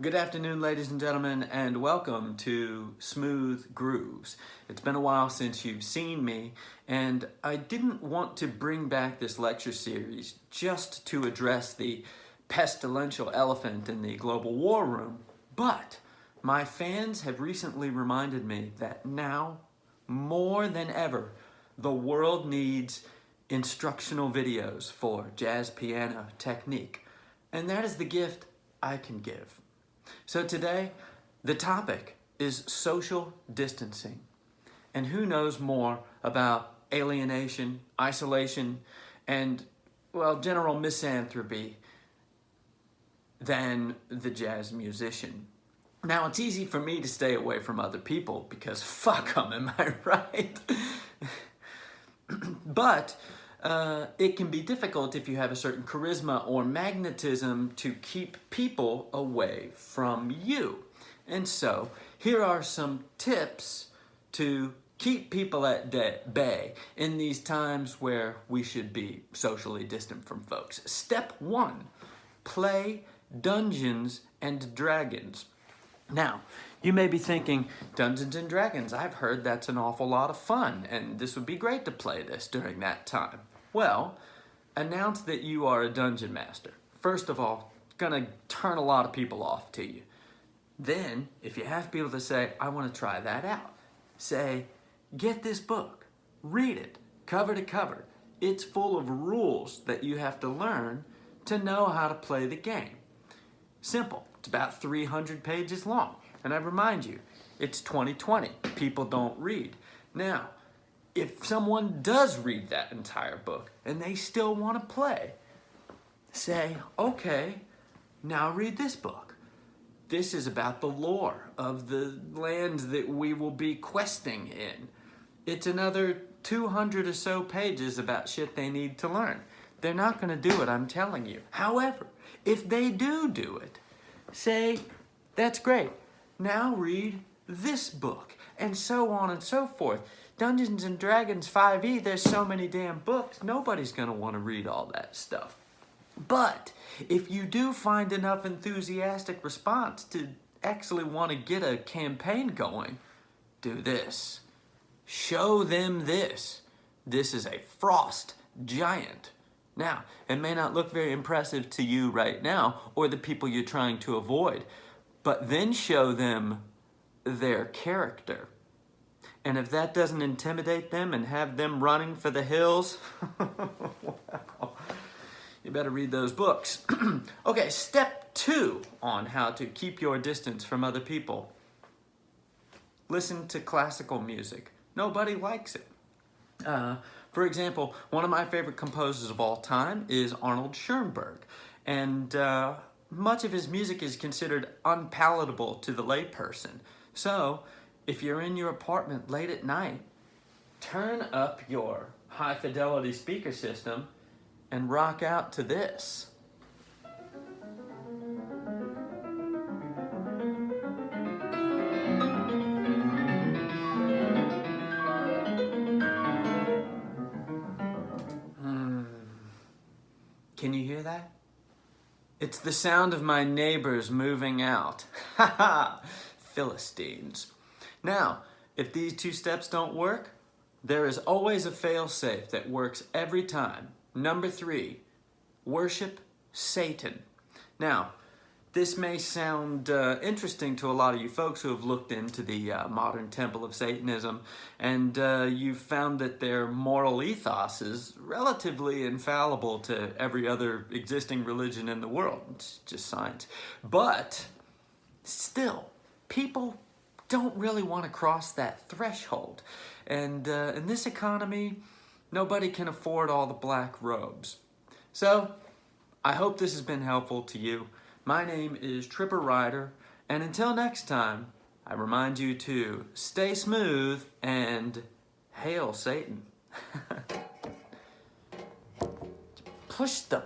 Good afternoon, ladies and gentlemen, and welcome to Smooth Grooves. It's been a while since you've seen me, and I didn't want to bring back this lecture series just to address the pestilential elephant in the global war room, but my fans have recently reminded me that now, more than ever, the world needs instructional videos for jazz piano technique, and that is the gift I can give. So today, the topic is social distancing. And who knows more about alienation, isolation, and, well, general misanthropy than the jazz musician? Now, it's easy for me to stay away from other people because fuck them, am I right? But it can be difficult if you have a certain charisma or magnetism to keep people away from you. And so, here are some tips to keep people at bay in these times where we should be socially distant from folks. Step 1, play Dungeons and Dragons. Now, you may be thinking, Dungeons and Dragons, I've heard that's an awful lot of fun, and this would be great to play this during that time. Well, announce that you are a dungeon master. First of all, it's gonna turn a lot of people off to you. Then, if you have people to say, I want to try that out, say, get this book, read it, cover to cover. It's full of rules that you have to learn to know how to play the game. Simple. It's about 300 pages long. And I remind you, it's 2020. People don't read. Now, if someone does read that entire book and they still want to play, say, okay, now read this book. This is about the lore of the lands that we will be questing in. It's another 200 or so pages about shit they need to learn. They're not going to do it, I'm telling you. However, if they do it, say, that's great. Now read this book, and so on and so forth. Dungeons and Dragons 5e, there's so many damn books, nobody's going to want to read all that stuff. But if you do find enough enthusiastic response to actually want to get a campaign going, do this. Show them this. This is a frost giant. Now, it may not look very impressive to you right now or the people you're trying to avoid, but then show them their character. And if that doesn't intimidate them and have them running for the hills, well, you better read those books. Okay, step 2 on how to keep your distance from other people. Listen to classical music. Nobody likes it. For example, one of my favorite composers of all time is Arnold Schoenberg. And much of his music is considered unpalatable to the layperson. So, if you're in your apartment late at night, turn up your high-fidelity speaker system and rock out to this. Can you hear that? It's the sound of my neighbors moving out. Ha ha! Philistines. Now, if these 2 steps don't work, there is always a fail-safe that works every time. Number 3, worship Satan. Now, this may sound interesting to a lot of you folks who have looked into the modern temple of Satanism, and you've found that their moral ethos is relatively infallible to every other existing religion in the world. It's just science. But still, people don't really want to cross that threshold. And in this economy, nobody can afford all the black robes. So, I hope this has been helpful to you. My name is Tripper Ryder, and until next time, I remind you to stay smooth and hail Satan. Push the